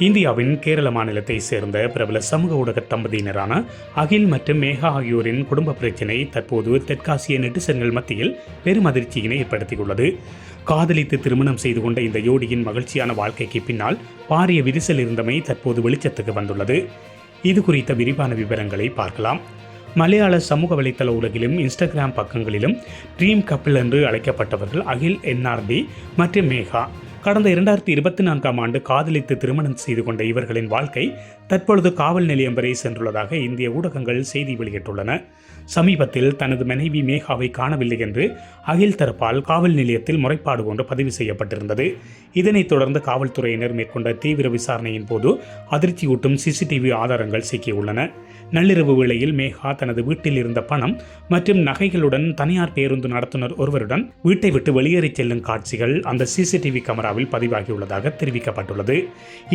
இந்தியாவின் கேரள மாநிலத்தை சேர்ந்த பிரபல சமூக ஊடக தம்பதியினரான அகில் மற்றும் மேகா ஆகியோரின் குடும்ப பிரச்சினை தற்போது தெற்காசிய நெட்டிசன்கள் மத்தியில் பெரும் அதிர்ச்சியினை ஏற்படுத்தியுள்ளது. காதலித்து திருமணம் செய்து கொண்ட இந்த ஜோடியின் மகிழ்ச்சியான வாழ்க்கைக்கு பின்னால் பாரிய விரிசல் இருந்தமை தற்போது வெளிச்சத்துக்கு வந்துள்ளது. இது குறித்த விரிவான விவரங்களை பார்க்கலாம். மலையாள சமூக வலைத்தள உலகிலும் இன்ஸ்டாகிராம் பக்கங்களிலும் ட்ரீம் கப்பிள் என்று அழைக்கப்பட்டவர்கள் அகில், NRD மற்றும் மேகா. கடந்த 2024ஆம் ஆண்டு காதலித்து திருமணம் செய்து கொண்ட இவர்களின் வாழ்க்கை தற்பொழுது காவல் நிலையம் வரை சென்றுள்ளதாக இந்திய ஊடகங்கள் செய்தி வெளியிட்டுள்ளன. சமீபத்தில் தனது மனைவி மேகாவை காணவில்லை என்று அகில் தரப்பால் காவல் நிலையத்தில் முறைப்பாடு ஒன்று பதிவு செய்யப்பட்டிருந்தது. இதனைத் தொடர்ந்து காவல்துறையினர் மேற்கொண்ட தீவிர விசாரணையின் போது அதிர்ச்சியூட்டும் CCTV ஆதாரங்கள் சிக்கியுள்ளன. நள்ளிரவு வேளையில் மேகா தனது வீட்டில் இருந்த பணம் மற்றும் நகைகளுடன் தனியார் பேருந்து நடத்துனர் ஒருவருடன் வீட்டை விட்டு வெளியேறிச் செல்லும் காட்சிகள் அந்த CCTV கேமராவில் பதிவாகியுள்ளதாக தெரிவிக்கப்பட்டுள்ளது.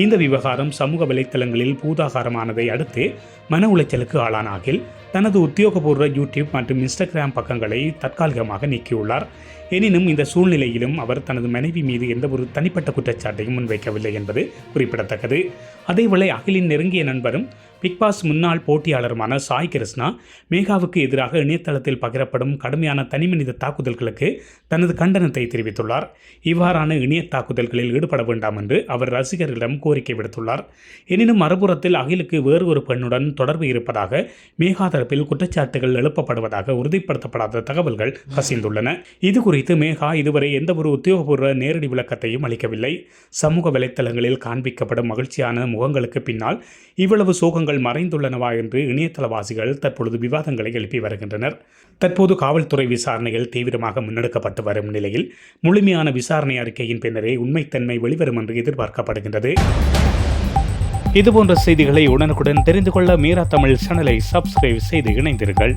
இந்த விவகாரம் சமூக வலைத்தளங்களில் பூதாகாரமானதை அடுத்து மன உளைச்சலுக்கு ஆளான அகில் தனது உத்தியோகபூர்வ யூடியூப் மற்றும் இன்ஸ்டாகிராம் பக்கங்களை தற்காலிகமாக நீக்கியுள்ளார். எனினும் இந்த சூழ்நிலையிலும் அவர் தனது மனைவி மீது எந்த ஒரு தனிப்பட்ட குற்றச்சாட்டையும் முன்வைக்கவில்லை என்பது குறிப்பிடத்தக்கது. அதேவேளை அகிலின் நெருங்கிய நண்பரும் பிக்பாஸ் முன்னாள் போட்டியாளருமான சாய் கிருஷ்ணா மேகாவுக்கு எதிராக இணையதளத்தில் பகிரப்படும் கடுமையான தனிமனித தாக்குதல்களுக்கு தனது கண்டனத்தை தெரிவித்துள்ளார். இவ்வாறான இணைய தாக்குதல்களில் ஈடுபட வேண்டாம் என்று அவர் ரசிகர்களிடம் கோரிக்கை விடுத்துள்ளார். எனினும் மறுபுறத்தில் அகிலுக்கு வேறு ஒரு பெண்ணுடன் தொடர்பு இருப்பதாக மேகா தரப்பில் குற்றச்சாட்டுகள் எழுப்பப்படுவதாக உறுதிப்படுத்தப்படாத தகவல்கள் கசிந்துள்ளன. இது குறித்து மேகா இதுவரை எந்த ஒரு உத்தியோகபூர்வ நேரடி விளக்கத்தையும் அளிக்கவில்லை. சமூக வலைத்தளங்களில் காண்பிக்கப்படும் மகிழ்ச்சியான முகங்களுக்கு பின்னால் இவ்வளவு சோகங்கள் மறைந்துள்ளனவா என்று இணையதளவாசிகள் தற்பொழுது விவாதங்களை எழுப்பி வருகின்றனர். தற்போது காவல்துறை விசாரணைகள் தீவிரமாக முன்னெடுக்கப்பட்டு வரும் நிலையில் முழுமையான விசாரணை அறிக்கையின் பின்னரே உண்மைத்தன்மை வெளிவரும் என்று எதிர்பார்க்கப்படுகின்றது. இதுபோன்ற செய்திகளை உடனுக்குடன் தெரிந்து கொள்ள மீரா தமிழ் சேனலை சப்ஸ்கிரைப் செய்து இணைந்தீர்கள்.